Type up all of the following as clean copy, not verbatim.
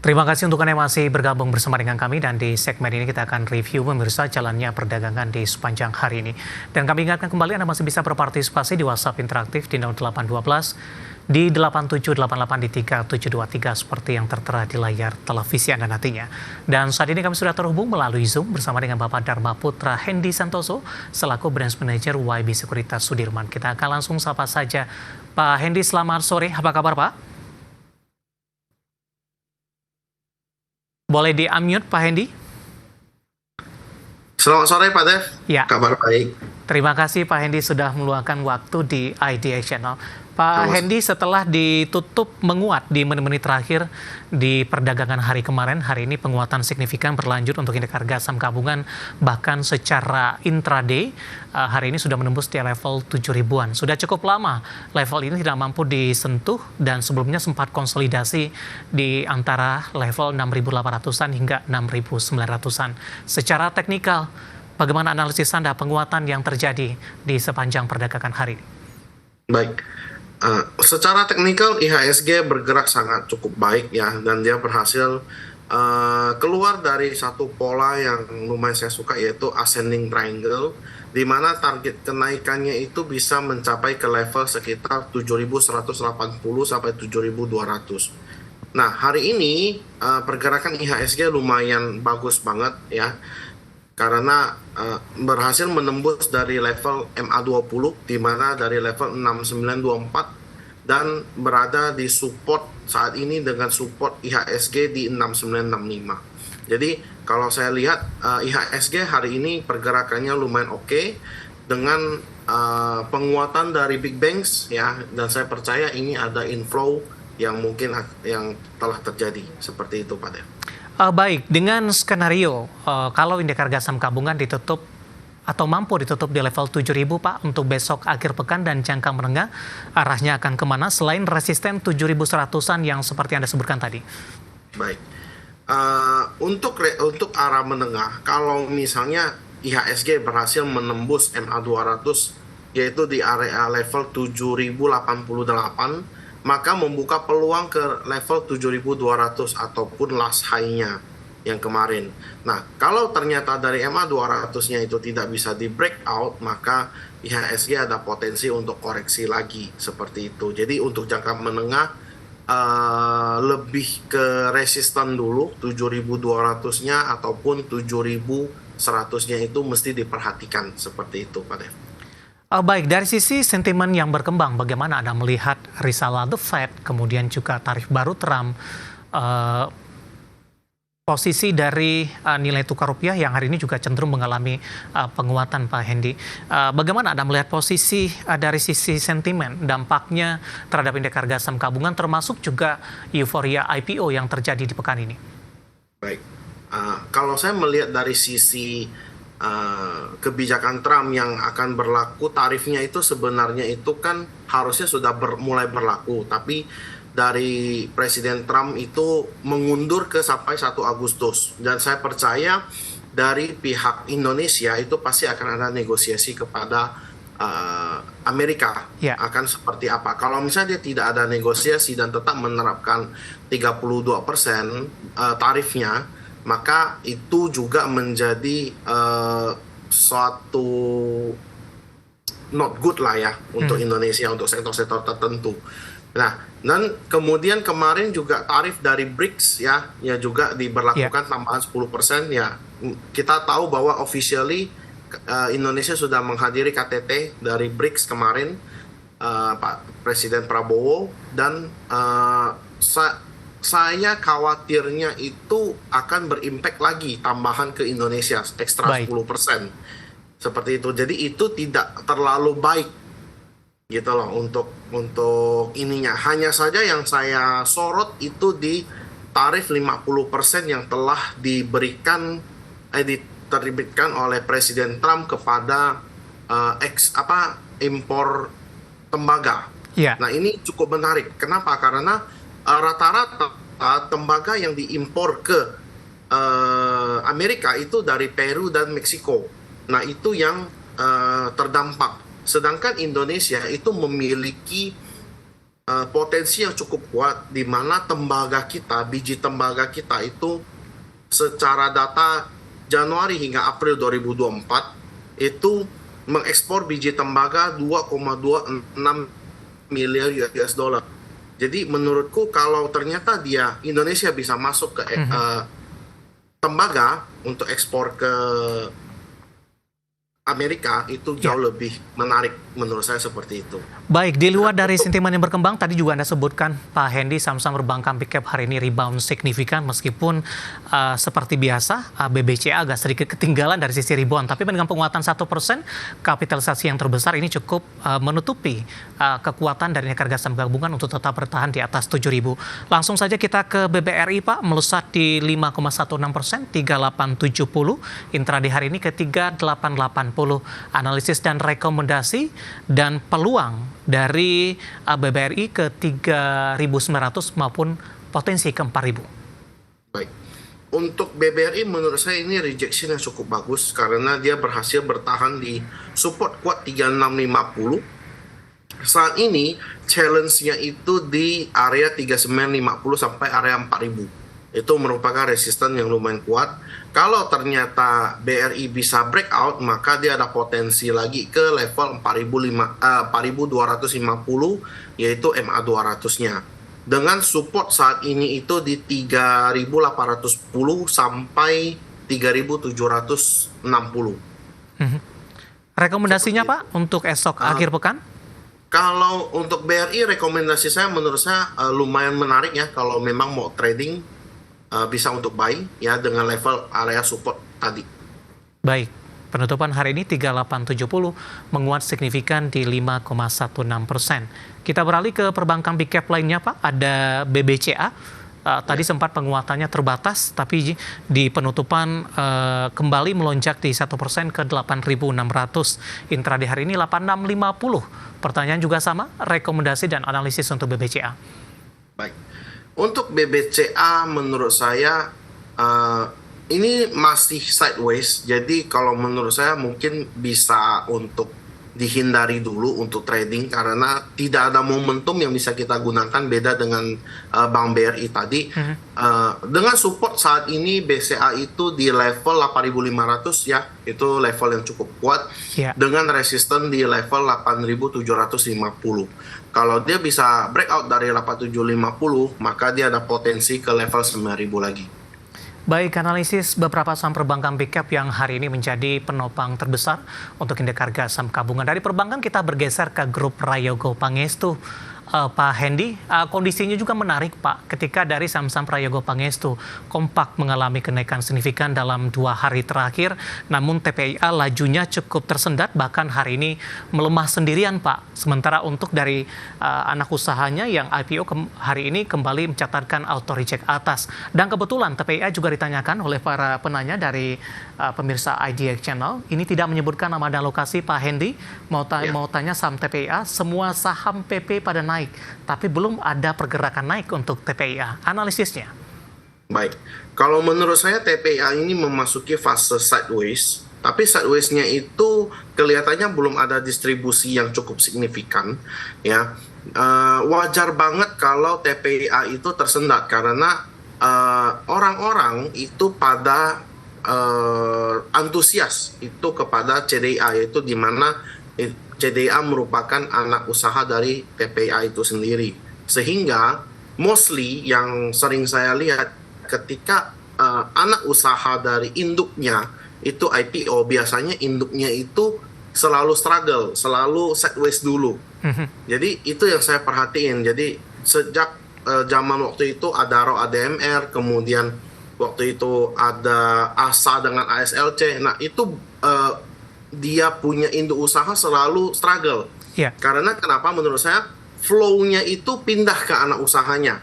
Terima kasih untuk Anda yang masih bergabung bersama dengan kami dan di segmen ini kita akan review pemirsa jalannya perdagangan di sepanjang hari ini. Dan kami ingatkan kembali Anda masih bisa berpartisipasi di WhatsApp interaktif di 0812 di 8788 di 3723 seperti yang tertera di layar televisi Anda nantinya. Dan saat ini kami sudah terhubung melalui Zoom bersama dengan Bapak Dharma Putra Hendy Santoso selaku Branch Manager YB Sekuritas Sudirman. Kita akan langsung sapa saja Pak Hendy, selamat sore. Apa kabar Pak? Boleh di-unmute Pak Hendy? Selamat sore Pak Dev, Ya. kabar baik. Terima kasih Pak Hendy sudah meluangkan waktu di IDX Channel. Pak Hendy, setelah ditutup menguat di menit-menit terakhir di perdagangan hari kemarin, hari ini penguatan signifikan berlanjut untuk indeks harga saham gabungan, bahkan secara intraday hari ini sudah menembus di level 7.000-an. Sudah cukup lama level ini tidak mampu disentuh dan sebelumnya sempat konsolidasi di antara level 6.800-an hingga 6.900-an. Secara teknikal, bagaimana analisis Anda penguatan yang terjadi di sepanjang perdagangan hari ini? Baik, secara teknikal IHSG bergerak sangat cukup baik ya, dan dia berhasil keluar dari satu pola yang lumayan saya suka, yaitu ascending triangle, di mana target kenaikannya itu bisa mencapai ke level sekitar 7.180 sampai 7.200. Nah, hari ini pergerakan IHSG lumayan bagus banget ya, karena berhasil menembus dari level MA20 di mana dari level 6924 dan berada di support saat ini dengan support IHSG di 6965. Jadi kalau saya lihat IHSG hari ini pergerakannya lumayan oke dengan penguatan dari big banks ya, dan saya percaya ini ada inflow yang mungkin yang telah terjadi seperti itu Pak Dev. Baik, dengan skenario kalau indeks harga saham gabungan ditutup atau mampu ditutup di level 7.000 Pak untuk besok akhir pekan dan jangka menengah, arahnya akan kemana selain resisten 7.100-an yang seperti Anda sebutkan tadi? Baik, untuk arah menengah, kalau misalnya IHSG berhasil menembus MA200 yaitu di area level 7.088, maka membuka peluang ke level 7.200 ataupun last high-nya yang kemarin. Nah, kalau ternyata dari MA200-nya itu tidak bisa di breakout, maka IHSG ada potensi untuk koreksi lagi seperti itu. Jadi untuk jangka menengah lebih ke resisten dulu 7.200-nya ataupun 7.100-nya itu mesti diperhatikan seperti itu Pak Dev. Baik, dari sisi sentimen yang berkembang, bagaimana Anda melihat risalah The Fed, kemudian juga tarif baru Trump, posisi dari nilai tukar rupiah yang hari ini juga cenderung mengalami penguatan Pak Hendy. Bagaimana Anda melihat posisi dari sisi sentimen, dampaknya terhadap indeks harga saham gabungan, termasuk juga euforia IPO yang terjadi di pekan ini? Baik, kalau saya melihat dari sisi kebijakan Trump yang akan berlaku, tarifnya itu sebenarnya itu kan harusnya sudah mulai berlaku, tapi dari Presiden Trump itu mengundur ke sampai 1 Agustus, dan saya percaya dari pihak Indonesia itu pasti akan ada negosiasi kepada Amerika akan seperti apa. Kalau misalnya dia tidak ada negosiasi dan tetap menerapkan 32% tarifnya, maka itu juga menjadi suatu not good lah ya untuk Indonesia, untuk sektor-sektor tertentu. Nah, dan kemudian kemarin juga tarif dari BRICS ya juga diberlakukan tambahan 10% ya. Kita tahu bahwa officially Indonesia sudah menghadiri KTT dari BRICS kemarin, Pak Presiden Prabowo, dan saya khawatirnya itu akan berimpact lagi tambahan ke Indonesia ekstra 10% seperti itu. Jadi itu tidak terlalu baik gitu loh untuk ininya. Hanya saja yang saya sorot itu di tarif 50% yang telah diterbitkan oleh Presiden Trump kepada impor tembaga. Nah, ini cukup menarik. Kenapa? Karena rata-rata tembaga yang diimpor ke Amerika itu dari Peru dan Meksiko. Nah, itu yang terdampak. Sedangkan Indonesia itu memiliki potensi yang cukup kuat di mana biji tembaga kita itu secara data Januari hingga April 2024 itu mengekspor biji tembaga 2,26 miliar US dollar. Jadi menurutku kalau ternyata Indonesia bisa masuk ke tembaga untuk ekspor ke Amerika, itu jauh lebih menarik menurut saya seperti itu. Baik, di luar dari sentimen yang berkembang, tadi juga Anda sebutkan, Pak Hendy, saham-saham perbankan big cap hari ini rebound signifikan, meskipun seperti biasa, BBCA agak sedikit ketinggalan dari sisi rebound, tapi dengan penguatan 1%, kapitalisasi yang terbesar ini cukup menutupi kekuatan dari harga saham gabungan untuk tetap bertahan di atas 7.000. Langsung saja kita ke BBRI, Pak, melesat di 5,16%, 3870, intraday hari ini ke 3880. Analisis dan rekomendasi dan peluang dari BBRI ke 3.900 maupun potensi ke 4.000. Baik. Untuk BBRI menurut saya ini rejection yang cukup bagus karena dia berhasil bertahan di support kuat 3650. Saat ini challenge-nya itu di area 3950 sampai area 4000. Itu merupakan resisten yang lumayan kuat. Kalau ternyata BRI bisa breakout, maka dia ada potensi lagi ke level 4.250, yaitu MA200-nya. Dengan support saat ini itu di 3.810 sampai 3.760. Rekomendasinya Pak untuk esok akhir pekan? Kalau untuk BRI, rekomendasi saya menurut saya lumayan menarik ya kalau memang mau trading. Bisa untuk buy ya dengan level area support tadi. Baik, penutupan hari ini 3870 menguat signifikan di 5,16%. Kita beralih ke perbankan big cap lainnya Pak, ada BBCA. Tadi sempat penguatannya terbatas, tapi di penutupan kembali melonjak di 1% ke 8.600. Intraday hari ini 8650. Pertanyaan juga sama, rekomendasi dan analisis untuk BBCA. Baik. Untuk BBCA menurut saya ini masih sideways, jadi kalau menurut saya mungkin bisa untuk dihindari dulu untuk trading karena tidak ada momentum yang bisa kita gunakan beda dengan Bank BRI tadi. Dengan support saat ini BCA itu di level 8.500 ya, itu level yang cukup kuat dengan resisten di level 8.750. Kalau dia bisa breakout dari 8.750, maka dia ada potensi ke level 9.000 lagi. Baik, analisis beberapa saham perbankan big cap yang hari ini menjadi penopang terbesar untuk indeks harga saham gabungan. Dari perbankan kita bergeser ke grup Prayogo Pangestu. Pak Hendy, kondisinya juga menarik Pak, ketika dari saham-saham Prayogo Pangestu kompak mengalami kenaikan signifikan dalam 2 hari terakhir, namun TPIA lajunya cukup tersendat, bahkan hari ini melemah sendirian Pak. Sementara untuk dari anak usahanya yang IPO hari ini kembali mencatatkan auto reject atas. Dan kebetulan TPIA juga ditanyakan oleh para penanya dari pemirsa IDX Channel, ini tidak menyebutkan nama dan lokasi Pak Hendy, mau tanya saham TPIA, semua saham PP pada naik, tapi belum ada pergerakan naik untuk TPIA. Analisisnya? Baik, kalau menurut saya TPIA ini memasuki fase sideways, tapi sideways-nya itu kelihatannya belum ada distribusi yang cukup signifikan. Ya, wajar banget kalau TPIA itu tersendat karena orang-orang itu pada antusias itu kepada CDIA, yaitu di mana CDIA merupakan anak usaha dari TPIA itu sendiri. Sehingga mostly yang sering saya lihat ketika anak usaha dari induknya itu IPO, biasanya induknya itu selalu struggle, selalu sideways dulu. Jadi itu yang saya perhatiin. Jadi sejak zaman waktu itu ada RO ADMR, kemudian waktu itu ada ASA dengan ASLC. Nah itu dia punya induk usaha selalu struggle. Karena kenapa menurut saya flow-nya itu pindah ke anak usahanya.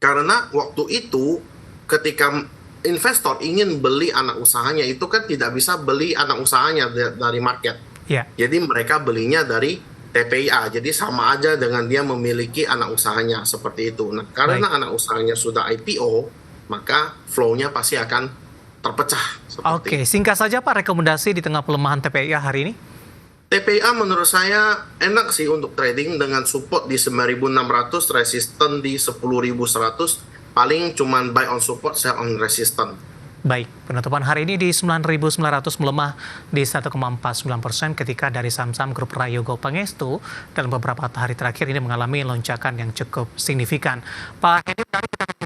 Karena waktu itu ketika investor ingin beli anak usahanya itu kan tidak bisa beli anak usahanya dari market. Jadi mereka belinya dari TPIA. Jadi sama aja dengan dia memiliki anak usahanya seperti itu. Nah, karena anak usahanya sudah IPO, maka flow-nya pasti akan terpecah. Oke, singkat saja Pak, rekomendasi di tengah pelemahan TPIA hari ini? TPA menurut saya enak sih untuk trading dengan support di 9.600, resisten di 10.100, paling cuman buy on support, sell on resisten. Baik, penutupan hari ini di 9.900 melemah di 1,49% ketika dari saham-saham grup Prayogo Pangestu dalam beberapa hari terakhir ini mengalami lonjakan yang cukup signifikan. Pak Hendy,